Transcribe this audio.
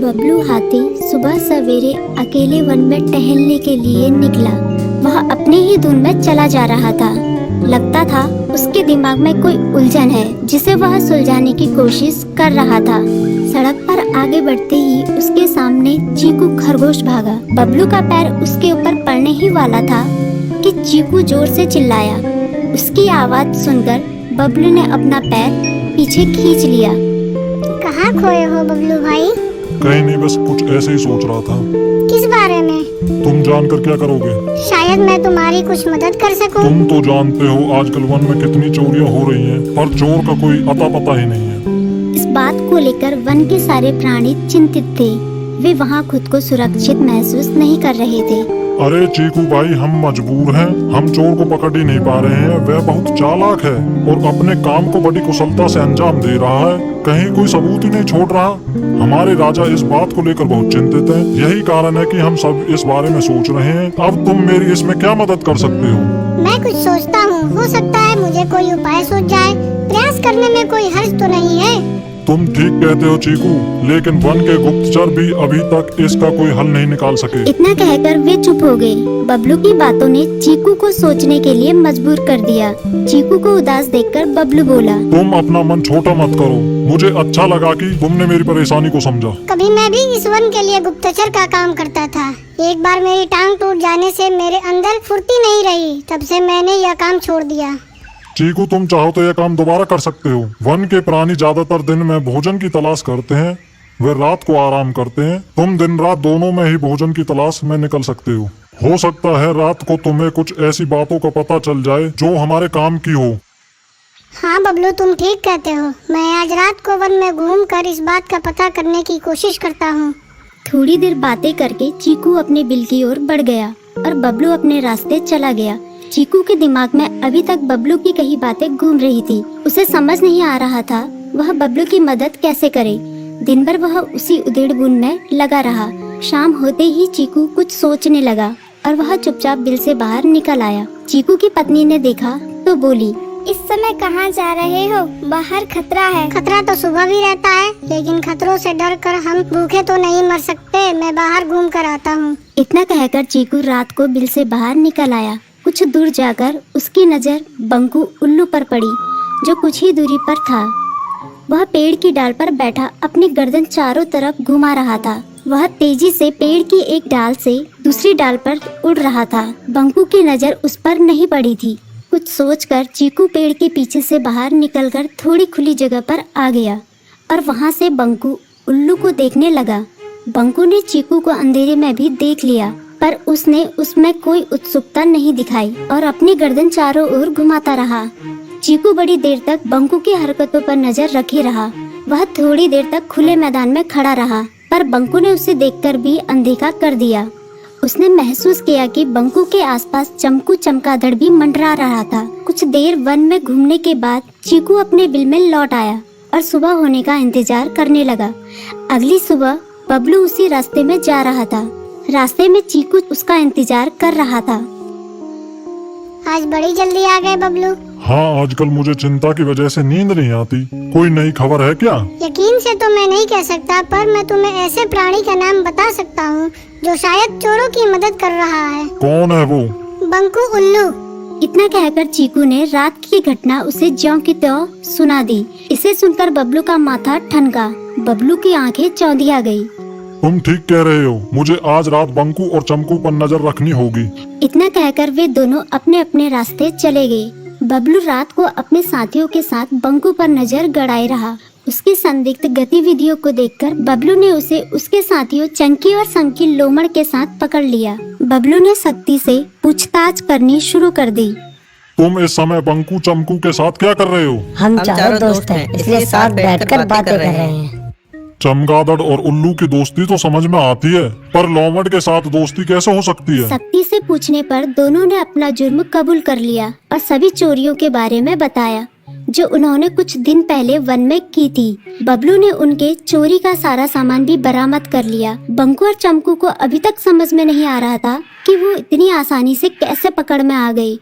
बबलू हाथी सुबह सवेरे अकेले वन में टहलने के लिए निकला। वह अपने ही धुन में चला जा रहा था। लगता था उसके दिमाग में कोई उलझन है जिसे वह सुलझाने की कोशिश कर रहा था। सड़क पर आगे बढ़ते ही उसके सामने चीकू खरगोश भागा। बबलू का पैर उसके ऊपर पड़ने ही वाला था कि चीकू जोर से चिल्लाया। उसकी आवाज सुनकर बबलू ने अपना पैर पीछे खींच लिया। कहाँ खोए हो बबलू भाई? कहीं नहीं, बस कुछ ऐसे ही सोच रहा था। किस बारे में? तुम जानकर क्या करोगे? शायद मैं तुम्हारी कुछ मदद कर सकूं। तुम तो जानते हो आजकल वन में कितनी चोरियां हो रही हैं, पर चोर का कोई अता पता ही नहीं है। इस बात को लेकर वन के सारे प्राणी चिंतित थे। वे वहाँ खुद को सुरक्षित महसूस नहीं कर रहे थे। अरे चीकू भाई, हम मजबूर हैं। हम चोर को पकड़ ही नहीं पा रहे हैं। वह बहुत चालाक है और अपने काम को बड़ी कुशलता से अंजाम दे रहा है। कहीं कोई सबूत ही नहीं छोड़ रहा। हमारे राजा इस बात को लेकर बहुत चिंतित हैं। यही कारण है कि हम सब इस बारे में सोच रहे हैं। अब तुम मेरी इसमें क्या मदद कर सकते हो? मैं कुछ सोचता हूँ, हो सकता है मुझे कोई उपाय सूझ जाए। प्रयास करने में कोई हर्ज तो नहीं है। तुम ठीक कहते हो चीकू, लेकिन वन के गुप्तचर भी अभी तक इसका कोई हल नहीं निकाल सके। इतना कहकर वे चुप हो गए। बबलू की बातों ने चीकू को सोचने के लिए मजबूर कर दिया। चीकू को उदास देखकर बबलू बोला, तुम अपना मन छोटा मत करो। मुझे अच्छा लगा कि तुमने मेरी परेशानी को समझा। कभी मैं भी इस वन के लिए गुप्तचर का काम करता था। एक बार मेरी टांग टूट जाने से मेरे अंदर फुर्ती नहीं रही। तब से मैंने यह काम छोड़ दिया। चीकू, तुम चाहो तो यह काम दोबारा कर सकते हो। वन के प्राणी ज्यादातर दिन में भोजन की तलाश करते हैं, वे रात को आराम करते हैं। तुम दिन रात दोनों में ही भोजन की तलाश में निकल सकते हो। हो सकता है रात को तुम्हें कुछ ऐसी बातों का पता चल जाए जो हमारे काम की हो। हाँ बबलू, तुम ठीक कहते हो। मैं आज रात को वन में घूम कर इस बात का पता करने की कोशिश करता हूँ। थोड़ी देर बातें करके चीकू अपने बिल की ओर बढ़ गया और बबलू अपने रास्ते चला गया। चीकू के दिमाग में अभी तक बबलू की कही बातें घूम रही थी। उसे समझ नहीं आ रहा था वह बबलू की मदद कैसे करे। दिन भर वह उसी उधेड़-बुन में लगा रहा। शाम होते ही चीकू कुछ सोचने लगा और वह चुपचाप बिल से बाहर निकल आया। चीकू की पत्नी ने देखा तो बोली, इस समय कहाँ जा रहे हो? बाहर खतरा है। खतरा तो सुबह भी रहता है, लेकिन खतरों से डर कर हम भूखे तो नहीं मर सकते। मैं बाहर घूम कर आता हूँ। इतना कहकर चीकू रात को बिल से बाहर निकल आया। कुछ दूर जाकर उसकी नजर बंकू उल्लू पर पड़ी, जो कुछ ही दूरी पर था। वह पेड़ की डाल पर बैठा अपनी गर्दन चारों तरफ घुमा रहा था। वह तेजी से पेड़ की एक डाल से दूसरी डाल पर उड़ रहा था। बंकू की नजर उस पर नहीं पड़ी थी। कुछ सोचकर चीकू पेड़ के पीछे से बाहर निकलकर थोड़ी खुली जगह पर आ गया और वहां से बंकू उल्लू को देखने लगा। बंकू ने चीकू को अंधेरे में भी देख लिया, पर उसने उसमें कोई उत्सुकता नहीं दिखाई और अपनी गर्दन चारों ओर घुमाता रहा। चीकू बड़ी देर तक बंकू की हरकतों पर नजर रखे रहा। वह थोड़ी देर तक खुले मैदान में खड़ा रहा, पर बंकू ने उसे देखकर भी अनदेखा कर दिया। उसने महसूस किया कि बंकू के आसपास चमकू चमगादड़ भी मंडरा रहा था। कुछ देर वन में घूमने के बाद चीकू अपने बिल में लौट आया और सुबह होने का इंतजार करने लगा। अगली सुबह बबलू उसी रास्ते में जा रहा था। रास्ते में चीकू उसका इंतजार कर रहा था। आज बड़ी जल्दी आ गए बबलू। हाँ, आजकल मुझे चिंता की वजह से नींद नहीं आती। कोई नई खबर है क्या? यकीन से तो मैं नहीं कह सकता, पर मैं तुम्हें ऐसे प्राणी का नाम बता सकता हूँ जो शायद चोरों की मदद कर रहा है। कौन है वो? बंकू उल्लू। इतना कहकर चीकू ने रात की घटना उसे ज्यों की त्यों सुना दी। इसे सुनकर बबलू का माथा ठनका। बबलू की आंखें चौंधिया गई। तुम ठीक कह रहे हो। मुझे आज रात बंकू और चमकू पर नजर रखनी होगी। इतना कहकर वे दोनों अपने अपने रास्ते चले गए। बबलू रात को अपने साथियों के साथ बंकू पर नजर गड़ाए रहा। उसकी संदिग्ध गतिविधियों को देखकर बबलू ने उसे उसके साथियों चंकी और संकी लोमड़ के साथ पकड़ लिया। बबलू ने सख्ती से पूछताछ करनी शुरू कर दी। तुम इस समय बंकू चमकू के साथ क्या कर रहे हो? हम चारों दोस्त हैं, इसलिए साथ बैठकर बातें कर रहे हैं। चमगादड़ और उल्लू की दोस्ती तो समझ में आती है, पर लोमड़ के साथ दोस्ती कैसे हो सकती है? सख्ती से पूछने पर दोनों ने अपना जुर्म कबूल कर लिया और सभी चोरियों के बारे में बताया जो उन्होंने कुछ दिन पहले वन में की थी। बबलू ने उनके चोरी का सारा सामान भी बरामद कर लिया। बंकू और चमकू को अभी तक समझ में नहीं आ रहा था कि वो इतनी आसानी से कैसे पकड़ में आ गई।